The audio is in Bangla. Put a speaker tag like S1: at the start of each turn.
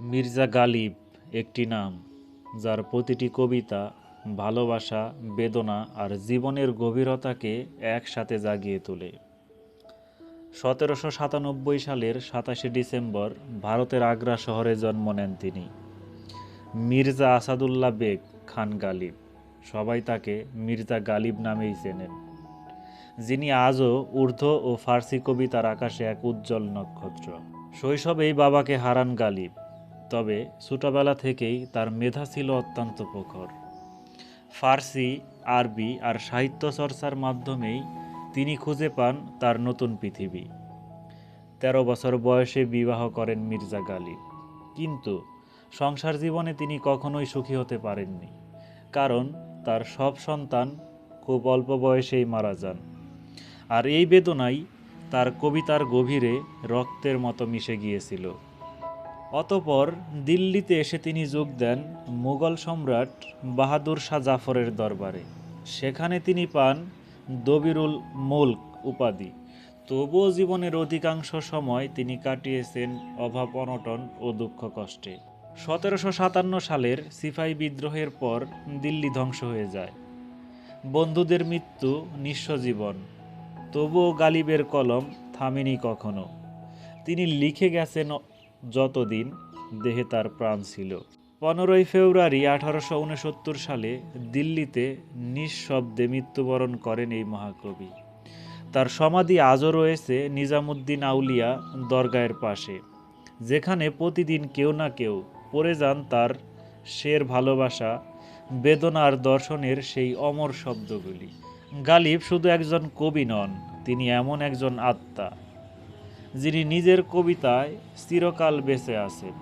S1: মির্জা গালিব একটি নাম, যার প্রতিটি কবিতা ভালোবাসা, বেদনা আর জীবনের গভীরতাকে একসাথে জাগিয়ে তোলে। 1797 সালের 27 ডিসেম্বর ভারতের আগ্রা শহরে জন্ম নেন তিনি। মির্জা আসাদুল্লাহ বেগ খান গালিব, সবাই তাকে মির্জা গালিব নামেই চেনেন, যিনি আজও উর্দু ও ফার্সি কবিতার আকাশে এক উজ্জ্বল নক্ষত্র। শৈশবেই বাবাকে হারান গালিব, তবে ছোটবেলা থেকেই তার মেধা ছিল অত্যন্ত প্রখর। ফার্সি, আরবি আর সাহিত্য চর্চার মাধ্যমেই তিনি খুঁজে পান তার নতুন পৃথিবী। 13 বছর বয়সে বিবাহ করেন মির্জা গালিব, কিন্তু সংসার জীবনে তিনি কখনোই সুখী হতে পারেননি, কারণ তার সব সন্তান খুব অল্প বয়সেই মারা যান। আর এই বেদনাই তার কবিতার গভীরে রক্তের মতো মিশে গিয়েছিল। অতঃপর দিল্লিতে এসে তিনি যোগ দেন মুঘল সম্রাট বাহাদুর শাহ জাফরের দরবারে। সেখানে তিনি পান দবিরুল মুলক উপাধি। তবুও জীবনের অধিকাংশ সময় তিনি কাটিয়েছেন অভাব, অনটন ও দুঃখ কষ্টে। 1757 সালের সিপাহী বিদ্রোহের পর দিল্লি ধ্বংস হয়ে যায়। বন্ধুদের মৃত্যু, নিঃস্ব জীবন। তবুও গালিবের কলম থামেনি কখনো। তিনি লিখে গেছেন, যতদিন দেহে তার প্রাণ ছিল। 15 ফেব্রুয়ারি 1869 সালে দিল্লিতে নিঃশব্দে মৃত্যুবরণ করেন এই মহাকবি। তার সমাধি আজও রয়েছে নিজামুদ্দিন আউলিয়া দরগাহের পাশে, যেখানে প্রতিদিন কেউ না কেউ পড়ে যান তার শের, ভালোবাসা, বেদনা আর দর্শনের সেই অমর শব্দগুলি। গালিব শুধু একজন কবি নন, তিনি এমন একজন আত্মা যিনি নিজের কবিতায় চিরকাল বেঁচে আছেন।